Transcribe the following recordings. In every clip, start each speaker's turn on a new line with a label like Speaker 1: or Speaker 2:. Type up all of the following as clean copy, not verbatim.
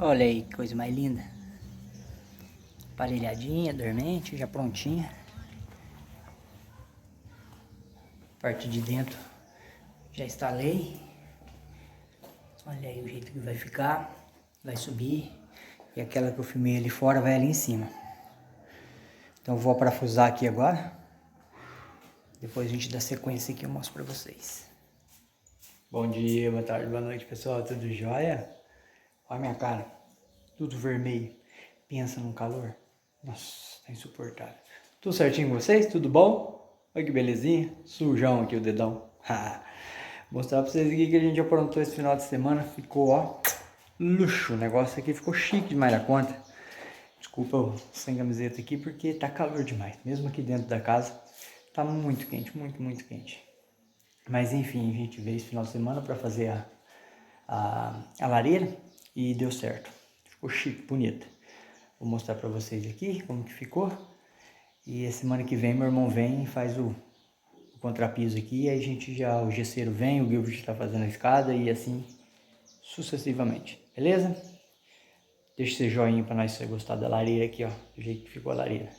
Speaker 1: Olha aí que coisa mais linda. Aparelhadinha, dormente, já prontinha. Parte de dentro já instalei. Olha aí o jeito que vai ficar. Vai subir. E aquela que eu filmei ali fora vai ali em cima. Então eu vou parafusar aqui agora. Depois a gente dá sequência aqui, eu mostro pra vocês. Bom dia, boa tarde, boa noite, pessoal. Tudo jóia? Olha a minha cara. Tudo vermelho. Pensa num calor. Nossa, tá insuportável. Tudo certinho com vocês? Tudo bom? Olha que belezinha. Sujão aqui o dedão. Vou mostrar pra vocês aqui que a gente aprontou esse final de semana. Ficou, ó, luxo. O negócio aqui ficou chique demais da conta. Desculpa eu sem camiseta aqui porque tá calor demais. Mesmo aqui dentro da casa, tá muito quente, muito quente. Mas enfim, a gente veio esse final de semana pra fazer a lareira e deu certo. Ficou chique, bonita. Vou mostrar pra vocês aqui como que ficou. E a semana que vem meu irmão vem e faz o contrapiso aqui. E aí a gente já, o gesseiro vem, o Gilbert tá fazendo a escada e assim sucessivamente. Beleza? Deixa seu joinha pra nós se você gostar da lareira aqui, ó. Do jeito que ficou a lareira.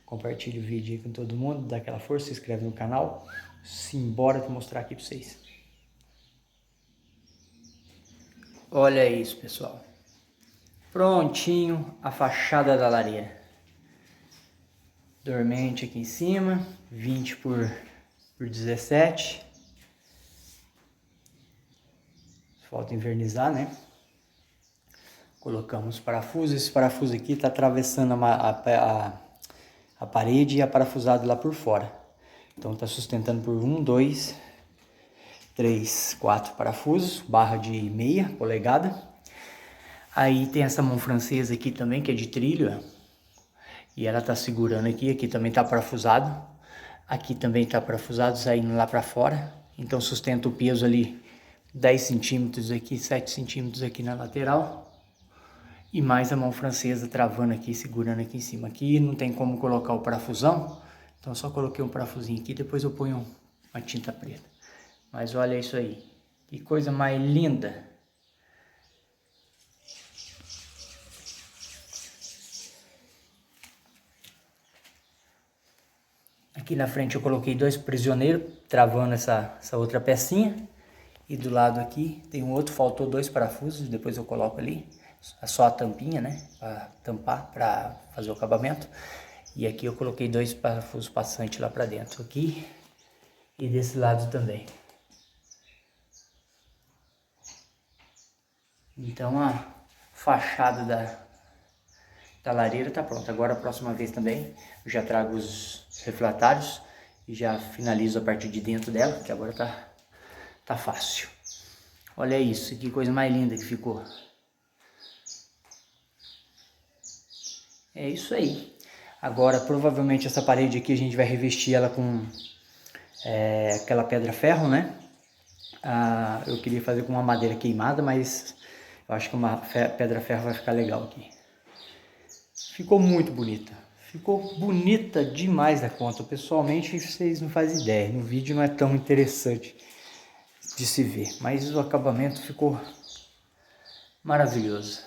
Speaker 1: Compartilha o vídeo aí com todo mundo, dá aquela força, se inscreve no canal. Simbora te mostrar aqui pra vocês. Olha isso, pessoal. Prontinho a fachada da lareira. Dormente aqui em cima, 20 por 17. Falta invernizar, né? Colocamos parafusos. Esse parafuso aqui está atravessando a parede e a parafusado lá por fora. Então está sustentando por 1, 2, 3, 4 parafusos, barra de meia polegada. Aí tem essa mão francesa aqui também, que é de trilho, ó. E ela tá segurando aqui, aqui também tá parafusado. Aqui também tá parafusado, saindo lá pra fora. Então sustenta o peso ali 10 centímetros aqui, 7 centímetros aqui na lateral. E mais a mão francesa travando aqui, segurando aqui em cima. Aqui não tem como colocar o parafusão. Então só coloquei um parafusinho aqui, depois eu ponho uma tinta preta. Mas olha isso aí. Que coisa mais linda. Aqui na frente eu coloquei 2 prisioneiros, travando essa outra pecinha. E do lado aqui tem um outro, faltou 2 parafusos, depois eu coloco ali. Só a tampinha, né? Para tampar, para fazer o acabamento. E aqui eu coloquei 2 parafusos passantes lá para dentro. Aqui e desse lado também. Então a fachada da lareira tá pronta. Agora a próxima vez também eu já trago os refratários e já finalizo a parte de dentro dela, que agora tá fácil. Olha isso, que coisa mais linda que ficou. É isso aí. Agora provavelmente essa parede aqui a gente vai revestir ela com aquela pedra ferro, né? Eu queria fazer com uma madeira queimada, mas eu acho que uma pedra ferro vai ficar legal aqui. Ficou muito bonita. Ficou bonita demais da conta. Pessoalmente, vocês não fazem ideia. No vídeo não é tão interessante de se ver. Mas o acabamento ficou maravilhoso.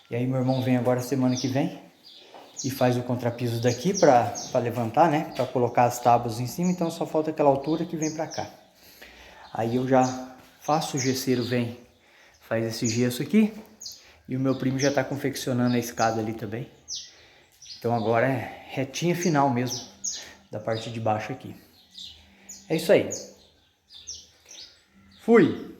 Speaker 1: E aí meu irmão vem agora semana que vem e faz o contrapiso daqui para levantar, né? Para colocar as tábuas em cima. Então só falta aquela altura que vem para cá. Aí eu já faço, o gesseiro vem, faz esse gesso aqui. E o meu primo já está confeccionando a escada ali também. Então agora é retinha final mesmo, da parte de baixo aqui. É isso aí. Fui!